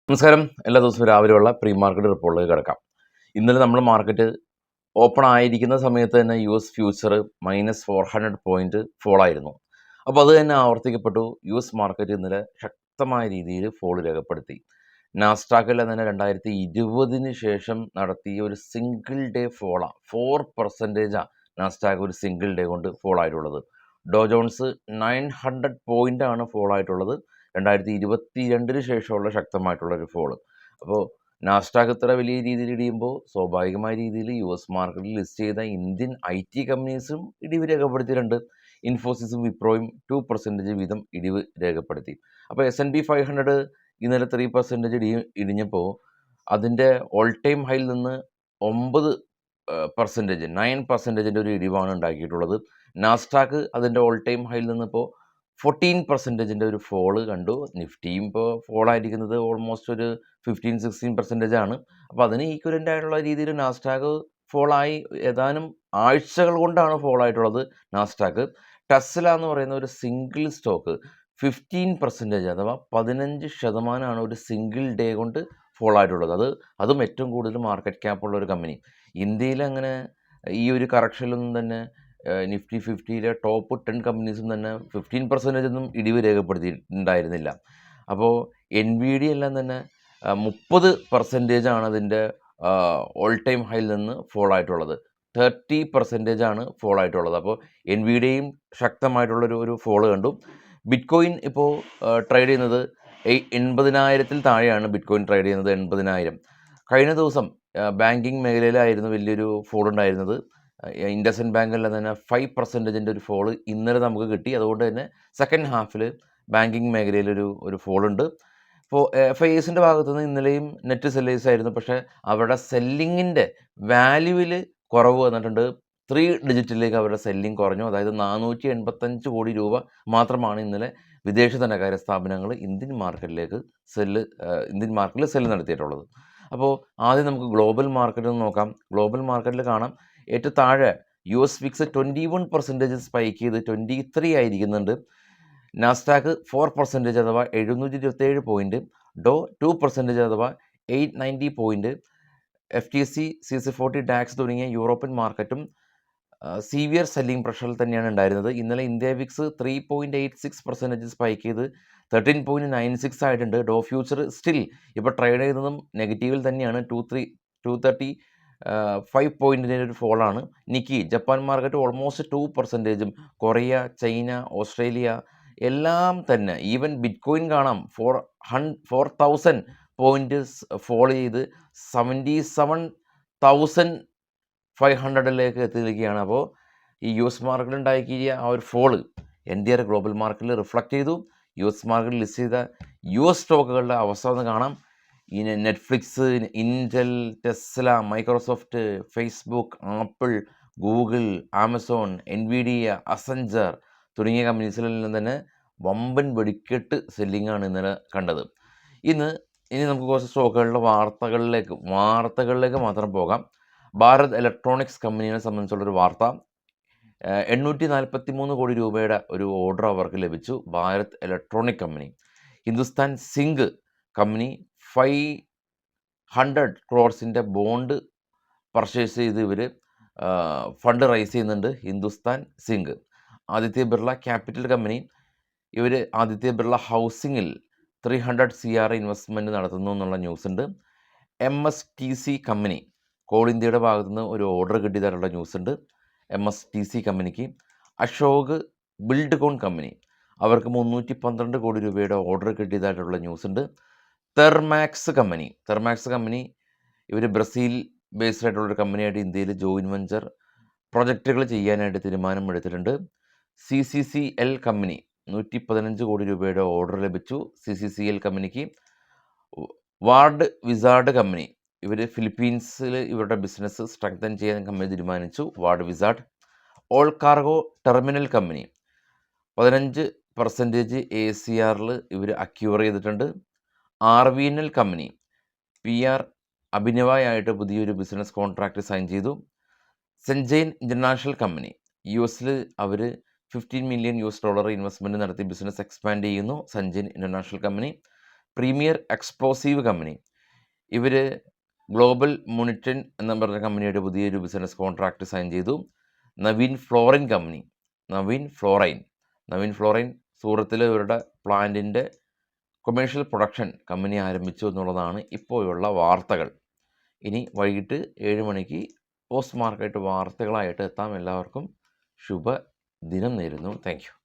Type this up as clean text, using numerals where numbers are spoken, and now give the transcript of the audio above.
നമസ്കാരം. എല്ലാ ദിവസവും രാവിലെയുള്ള പ്രീ മാർക്കറ്റ് റിപ്പോർട്ടിലേക്ക് കിടക്കാം. ഇന്നലെ നമ്മൾ മാർക്കറ്റ് ഓപ്പൺ ആയിരിക്കുന്ന സമയത്ത് തന്നെ US ഫ്യൂച്ചർ -400 പോയിന്റ് ഫോൾ ആയിരുന്നു. അപ്പോൾ അത് തന്നെ ആവർത്തിക്കപ്പെട്ടു. US മാർക്കറ്റ് ഇന്നലെ ശക്തമായ രീതിയിൽ ഫോൾ രേഖപ്പെടുത്തി. നാസ്ഡാക്കെല്ലാം തന്നെ 2020 ശേഷം നടത്തിയ ഒരു സിംഗിൾ ഡേ ഫോളാണ്. 4% നാസ്ഡാക്ക് ഒരു സിംഗിൾ ഡേ കൊണ്ട് ഫോൾ ആയിട്ടുള്ളത്. ഡോ ജോൺസ് 900 പോയിൻ്റാണ് ഫോൾ ആയിട്ടുള്ളത്. 2022 ശേഷമുള്ള ശക്തമായിട്ടുള്ളൊരു ഫോള്. അപ്പോൾ നാസ്ഡാക്ക് ഇത്ര വലിയ രീതിയിൽ ഇടിയുമ്പോൾ സ്വാഭാവികമായ രീതിയിൽ US മാർക്കറ്റിൽ ലിസ്റ്റ് ചെയ്ത ഇന്ത്യൻ IT കമ്പനീസും ഇടിവ് രേഖപ്പെടുത്തിയിട്ടുണ്ട്. ഇൻഫോസിസും വിപ്രോയും 2% വീതം ഇടിവ് രേഖപ്പെടുത്തി. അപ്പോൾ S&P 500 ഇന്നലെ 3% ഇടിഞ്ഞപ്പോൾ അതിൻ്റെ ഓൾ ടൈം ഹൈയിൽ നിന്ന് 9% ഒരു ഇടിവാണ് ഉണ്ടാക്കിയിട്ടുള്ളത്. നാസ്ഡാക്ക് അതിൻ്റെ ഓൾ ടൈം ഹൈയിൽ നിന്നിപ്പോൾ 14% ഒരു ഫോള് കണ്ടു. നിഫ്റ്റിയും ഇപ്പോൾ ഫോളായിരിക്കുന്നത് ഓൾമോസ്റ്റ് ഒരു 15-16% ആണ്. അപ്പോൾ അതിന് ഈക്വലൻ്റ് ആയിട്ടുള്ള രീതിയിൽ നാസ്ഡാക്ക് ഫോളായി. ഏതാനും ആഴ്ചകൾ കൊണ്ടാണ് ഫോളായിട്ടുള്ളത് നാസ്ഡാക്ക്. ടെസ്ല എന്ന് പറയുന്ന ഒരു സിംഗിൾ സ്റ്റോക്ക് 15% അഥവാ 15% ഒരു സിംഗിൾ ഡേ കൊണ്ട് ഫോളായിട്ടുള്ളത്. അതും ഏറ്റവും കൂടുതൽ മാർക്കറ്റ് ക്യാപ്പുള്ള ഒരു കമ്പനി. ഇന്ത്യയിൽ അങ്ങനെ ഈ ഒരു കറക്ഷനിലൊന്നും തന്നെ നിഫ്റ്റി 50യിലെ ടോപ്പ് 10 കമ്പനീസും തന്നെ 15% ഒന്നും ഇടിവ് രേഖപ്പെടുത്തിയിട്ടുണ്ടായിരുന്നില്ല. അപ്പോൾ NVIDIA എല്ലാം തന്നെ 30% ആണ് അതിൻ്റെ ഓൾ ടൈം ഹൈയിൽ നിന്ന് ഫോൾ ആയിട്ടുള്ളത്. 30% ആണ് ഫോൾ ആയിട്ടുള്ളത്. അപ്പോൾ NVIDIAയും ശക്തമായിട്ടുള്ളൊരു ഫോള് കണ്ടു. ബിറ്റ്കോയിൻ ഇപ്പോൾ ട്രേഡ് ചെയ്യുന്നത് 80,000 താഴെയാണ് ബിറ്റ്കോയിൻ ട്രേഡ് ചെയ്യുന്നത്. 80,000. കഴിഞ്ഞ ദിവസം ബാങ്കിങ് മേഖലയിലായിരുന്നു വലിയൊരു ഫോൾ ഉണ്ടായിരുന്നത്. ഇൻഡസ്ഇൻഡ് ബാങ്കെല്ലാം തന്നെ 5% ഒരു ഫോള് ഇന്നലെ നമുക്ക് കിട്ടി. അതുകൊണ്ട് തന്നെ സെക്കൻഡ് ഹാഫിൽ ബാങ്കിങ് മേഖലയിലൊരു ഫോളുണ്ട്. ഇപ്പോൾ FISൻ്റെ ഭാഗത്തു നിന്ന് ഇന്നലെയും നെറ്റ് സെല്ലേഴ്സ് ആയിരുന്നു. പക്ഷേ അവരുടെ സെല്ലിങ്ങിൻ്റെ വാല്യൂവിൽ കുറവ് വന്നിട്ടുണ്ട്. 3 ഡിജിറ്റിലേക്ക് അവരുടെ സെല്ലിംഗ് കുറഞ്ഞു. അതായത് 485 കോടി രൂപ മാത്രമാണ് ഇന്നലെ വിദേശ ധനകാര്യ സ്ഥാപനങ്ങൾ ഇന്ത്യൻ മാർക്കറ്റിൽ സെല്ല് നടത്തിയിട്ടുള്ളത്. അപ്പോൾ ആദ്യം നമുക്ക് ഗ്ലോബൽ മാർക്കറ്റിൽ നിന്ന് നോക്കാം. ഗ്ലോബൽ മാർക്കറ്റിൽ കാണാം ഏറ്റവും താഴെ US വിക്സ് 21% സ്പൈക്ക് ചെയ്ത് 23 ആയിരിക്കുന്നുണ്ട്. നാസ്ഡാക്ക് 4% അഥവാ 727 പോയിൻറ്റ്. ഡോ 2% അഥവാ 890 പോയിൻറ്റ്. FTSE CAC 40 ഡാക്സ് തുടങ്ങിയ യൂറോപ്യൻ മാർക്കറ്റും സീവിയർ സെല്ലിംഗ് പ്രഷറിൽ തന്നെയാണ് ഉണ്ടായിരുന്നത്. ഇന്നലെ ഇന്ത്യ വിക്സ് 3.86% സ്പൈക്ക് ചെയ്ത് 13.96 ആയിട്ടുണ്ട്. ഡോ ഫ്യൂച്ചർ സ്റ്റിൽ ഇപ്പോൾ ട്രേഡ് ചെയ്യുന്നതും നെഗറ്റീവിൽ തന്നെയാണ്. 235 പോയിൻറ്റിൻ്റെ ഒരു ഫോളാണ്. Nikkei Japan market almost 2%. Korea, China, Australia എല്ലാം തന്നെ ഈവൻ ബിറ്റ്കോയിൻ കാണാം 4,000 പോയിൻറ്റ് ഫോൾ ചെയ്ത് 77,500 എത്തി നിൽക്കുകയാണ്. അപ്പോൾ ഈ US മാർക്കറ്റിൽ ഉണ്ടാക്കിയ ആ ഒരു ഫോള് NDR ഗ്ലോബൽ മാർക്കറ്റിൽ റിഫ്ലക്റ്റ് ചെയ്തു. US മാർക്കറ്റിൽ ലിസ്റ്റ് ചെയ്ത US സ്റ്റോക്കുകളുടെ അവസ്ഥ ഒന്ന് കാണാം. ഇനി Netflix, Intel, Tesla, Microsoft, Facebook, apple, Google, Amazon, NVIDIA, അസഞ്ചർ തുടങ്ങിയ കമ്പനീസിലെല്ലാം തന്നെ വമ്പൻ വെടിക്കെട്ട് സെല്ലിങ്ങാണ് ഇന്നലെ കണ്ടത്. ഇനി നമുക്ക് കുറച്ച് സ്റ്റോക്കുകളുടെ വാർത്തകളിലേക്ക് മാത്രം പോകാം. ഭാരത് ഇലക്ട്രോണിക്സ് കമ്പനിയെ സംബന്ധിച്ചുള്ളൊരു വാർത്ത. 843 കോടി രൂപയുടെ ഒരു ഓർഡർ അവർക്ക് ലഭിച്ചു. Bharat electronic company. Hindustan zinc company 500 crores bond purchase ചെയ്ത് ഇവർ ഫണ്ട് റൈസ് ചെയ്യുന്നുണ്ട്. Hindustan zinc. Aditya Birla capital company ഇവർ ആദിത്യ ബിർള ഹൗസിങ്ങിൽ 300 CR ഇൻവെസ്റ്റ്മെൻറ്റ് നടത്തുന്നു എന്നുള്ള ന്യൂസ് ഉണ്ട്. MSTC കമ്പനി കോൾ ഇന്ത്യയുടെ ഭാഗത്തുനിന്ന് ഒരു ഓർഡർ കിട്ടിയതായിട്ടുള്ള ന്യൂസ് ഉണ്ട്. MSTC കമ്പനിക്ക്. അശോക് ബിൽഡ്കോൺ കമ്പനി അവർക്ക് 312 കോടി രൂപയുടെ ഓർഡർ കിട്ടിയതായിട്ടുള്ള ന്യൂസ് ഉണ്ട്. തെർമാക്സ് കമ്പനി ഇവർ ബ്രസീൽ ബേസ്ഡ് ആയിട്ടുള്ളൊരു കമ്പനിയായിട്ട് ഇന്ത്യയിൽ ജോയിൻറ്റ് വെഞ്ചർ പ്രൊജക്റ്റുകൾ ചെയ്യാനായിട്ട് തീരുമാനമെടുത്തിട്ടുണ്ട്. CCCL കമ്പനി 115 കോടി രൂപയുടെ ഓർഡർ ലഭിച്ചു. CCCL കമ്പനിക്ക്. വാർഡ് വിസാർഡ് കമ്പനി ഇവർ ഫിലിപ്പീൻസിൽ ഇവരുടെ ബിസിനസ് സ്ട്രെങ്തൻ ചെയ്യാൻ കമ്പനി തീരുമാനിച്ചു. Ward wizard. All cargo terminal company 15% ACRൽ ഇവർ അക്യൂർ ചെയ്തിട്ടുണ്ട്. RVNL കമ്പനി PR അഭിനവായിട്ട് പുതിയൊരു ബിസിനസ് കോൺട്രാക്റ്റ് സൈൻ ചെയ്തു. സെൻജൈൻ ഇൻ്റർനാഷണൽ കമ്പനി US അവർ $15 million ഇൻവെസ്റ്റ്മെൻറ്റ് നടത്തി ബിസിനസ് എക്സ്പാൻഡ് ചെയ്യുന്നു. സെൻജൈൻ international company. Premier explosive company, ഇവർ ഗ്ലോബൽ മുണിറ്റൻ എന്ന് പറഞ്ഞ കമ്പനിയായിട്ട് പുതിയൊരു ബിസിനസ് കോൺട്രാക്റ്റ് സൈൻ ചെയ്തു. നവീൻ ഫ്ലോറൈൻ സൂറത്തിൽ ഇവരുടെ പ്ലാന്റിൻ്റെ കൊമേഴ്ഷ്യൽ പ്രൊഡക്ഷൻ കമ്പനി ആരംഭിച്ചു എന്നുള്ളതാണ് ഇപ്പോഴുള്ള വാർത്തകൾ. ഇനി വൈകിട്ട് 7 മണിക്ക് പോസ്റ്റ് മാർക്കറ്റ് വാർത്തകളായിട്ട് എത്താം. എല്ലാവർക്കും ശുഭദിനം നേരുന്നു. Thank you.